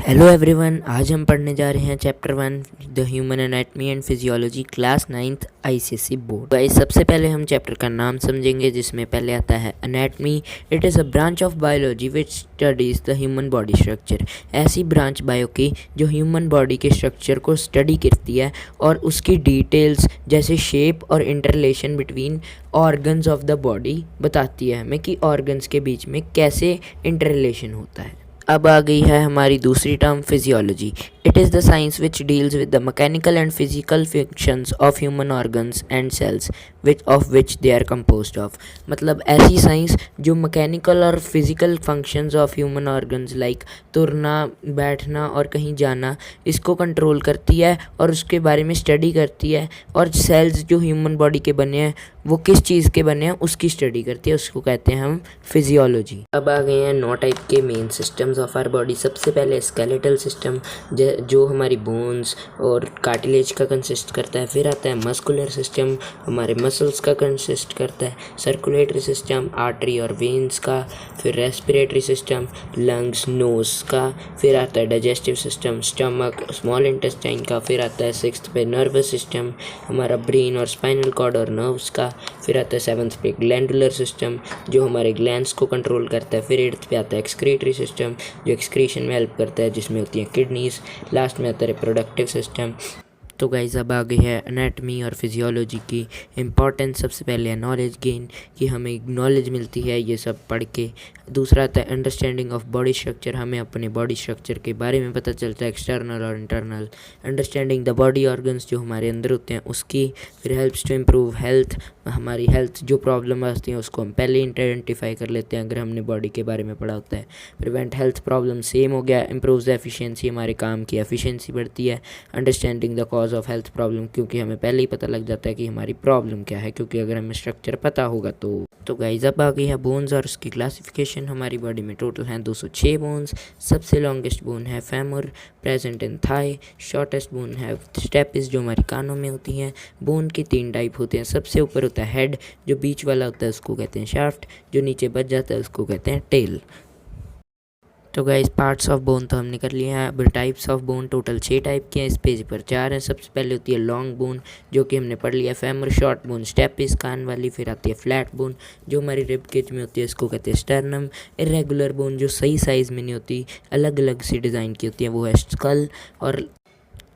Hello everyone, आज हम पढ़ने जा रहे हैं chapter 1 the human anatomy and physiology class 9th ICSE board. Guys, सबसे पहले हम चैप्टर का नाम समझेंगे, जिसमें पहले आता है anatomy. It is a branch of biology which studies the human body structure. ऐसी ब्रांच बायो की जो ह्यूमन बॉडी के स्ट्रक्चर को स्टडी करती है और उसकी डिटेल्स जैसे शेप और interrelation between organs of the body बताती है हमें कि ऑर्गन्स के बीच में कैसे इंटरलेशन होता है। अब आ गई है हमारी दूसरी term physiology. It is the science which deals with the mechanical and physical functions of human organs and cells which they are composed of. मतलब ऐसी साइंस जो मैकेनिकल और physical functions of human organs like तुरना, बैठना और कहीं जाना, इसको कंट्रोल करती है और उसके बारे में स्टडी करती है। और सेल्स जो ह्यूमन बॉडी के बने हैं वो किस चीज़ के बने हैं उसकी स्टडी करती है, उसको कहते हैं हम फिजियोलॉजी। अब आ गए हैं 9 टाइप के main systems of our body. सबसे पहले स्केलेटल सिस्टम जो हमारी बोन्स और कार्टिलेज का कंसिस्ट करता है। फिर आता है मस्कुलर सिस्टम, हमारे मसल्स का कंसिस्ट करता है। सर्कुलेटरी सिस्टम, आर्टरी और वेन्स का। फिर रेस्पिरेटरी सिस्टम, लंग्स, नोज का। फिर आता है digestive system, stomach, small intestine का। फिर आता है 6th पे नर्वस सिस्टम, हमारा ब्रेन और स्पाइनल कॉर्ड और नर्व्स का। फिर आता है 7th पे ग्लैंडुलर सिस्टम जो हमारे ग्लैंड्स को कंट्रोल करता है। फिर 8th पे आता है एक्सक्रीटरी सिस्टम जो एक्सक्रीशन में हेल्प करता है, जिसमें होती हैं किडनीज। लास्ट में आता है रिप्रोडक्टिव सिस्टम। तो गाइस, अब आ गई है एनाटमी और फिजियोलॉजी की इम्पॉर्टेंस। सबसे पहले है नॉलेज गेन, कि हमें नॉलेज मिलती है ये सब पढ़ के। दूसरा आता है अंडरस्टैंडिंग ऑफ बॉडी स्ट्रक्चर, हमें अपने बॉडी स्ट्रक्चर के बारे में पता चलता है, एक्सटर्नल और internal. Understanding the body organs जो हमारे अंदर होते हैं उसकी। फिर हेल्प्स टू इम्प्रूव हेल्थ, हमारी हेल्थ जो प्रॉब्लम आती हैं उसको हम पहले आइडेंटिफाई कर लेते हैं अगर हमने बॉडी के बारे में पढ़ा होता है। प्रिवेंट हेल्थ प्रॉब्लम सेम हो गया। इम्प्रूव द एफिशिएंसी, हमारे काम की एफिशिएंसी बढ़ती है। Understanding the cause of health problem, क्योंकि हमें पहले ही पता लग जाता है कि हमारी प्रॉब्लम क्या है, क्योंकि अगर हमें स्ट्रक्चर पता होगा तो गाइस, अब आ गई है बोन्स और उसकी क्लासिफिकेशन। हमारी बॉडी में टोटल हैं 206 बोन्स। सबसे लॉन्गेस्ट बोन है femur, present in thigh. Shortest bone है स्टेपिस जो हमारी कानों में होती हैं। बोन के 3 टाइप होते हैं। सबसे ऊपर होता है हेड, जो बीच वाला होता है उसको कहते हैं शाफ्ट, जो नीचे बच जाता है उसको कहते हैं टेल। तो गाइस, पार्ट्स ऑफ बोन तो हमने कर लिए हैं। अब types of bone total 6 type के हैं, इस पेज पर 4 हैं। सबसे पहले होती है लॉन्ग बोन जो कि हमने पढ़ लिया, फेमर। शॉर्ट बोन स्टेपिस कान वाली। फिर आती है फ्लैट बोन जो हमारी रिब केज में होती है, इसको कहते हैं स्टर्नम। इरेगुलर बोन जो सही साइज़ में नहीं होती, अलग अलग सी डिज़ाइन की होती है, वो है स्कल। और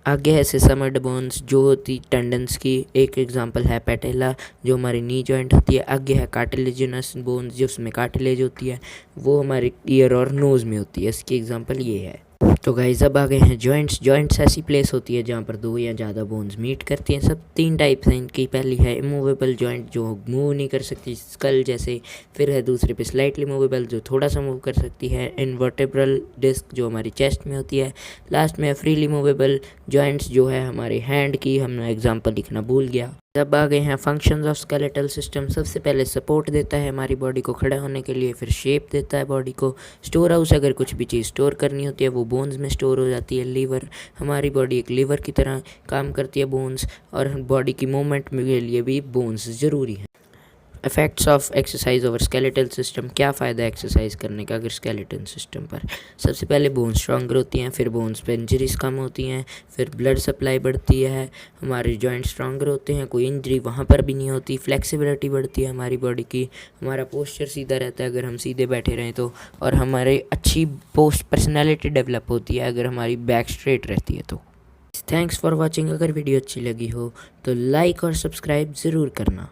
आगे है सेसमड बोन्स जो होती टेंडन्स की, एक एग्जांपल है पैटेला जो हमारी नी जॉइंट होती है। आगे है कार्टिलेजिनस बोन्स जो उसमें कार्टिलेज होती है, वो हमारे ईयर और नोज़ में होती है, इसकी एग्जांपल ये है। तो गाइस, अब आ गए हैं जॉइंट्स। जॉइंट्स ऐसी प्लेस होती है जहाँ पर 2 या ज़्यादा बोन्स मीट करती हैं। सब 3 टाइप्स हैं इनकी। पहली है इमूवेबल जॉइंट जो मूव नहीं कर सकती, स्कल जैसे। फिर है दूसरे पे स्लाइटली मूवेबल जो थोड़ा सा मूव कर सकती है, इनवर्टेब्रल डिस्क जो हमारी चेस्ट में होती है। लास्ट में है फ्रीली मूवेबल जॉइंट्स जो है हमारे हैंड की, हमने एग्जाम्पल लिखना भूल गया। अब आ गए हैं फंक्शंस ऑफ स्केलेटल सिस्टम। सबसे पहले सपोर्ट देता है हमारी बॉडी को खड़ा होने के लिए। फिर शेप देता है बॉडी को। स्टोर हाउस, अगर कुछ भी चीज़ स्टोर करनी होती है वो बोन्स में स्टोर हो जाती है। लीवर, हमारी बॉडी एक लीवर की तरह काम करती है बोन्स, और बॉडी की मूवमेंट के लिए भी बोन्स ज़रूरी है। Effects of exercise over skeletal system, क्या फ़ायदा है एक्सरसाइज करने का अगर स्केलेटल सिस्टम पर। सबसे पहले बोन्स स्ट्रॉन्गर होती हैं, फिर बोन्स पे इंजरीज कम होती हैं, फिर ब्लड सप्लाई बढ़ती है, हमारे जॉइंट स्ट्रॉन्गर होते हैं, कोई इंजरी वहाँ पर भी नहीं होती, फ्लेक्सिबिलिटी बढ़ती है हमारी बॉडी की, हमारा पोस्चर सीधा रहता है अगर हम सीधे बैठे रहें तो, और हमारे अच्छी पर्सनैलिटी डेवलप होती है अगर हमारी बैक स्ट्रेट रहती है तो। Thanks for watching. अगर वीडियो अच्छी लगी हो तो लाइक और सब्सक्राइब ज़रूर करना।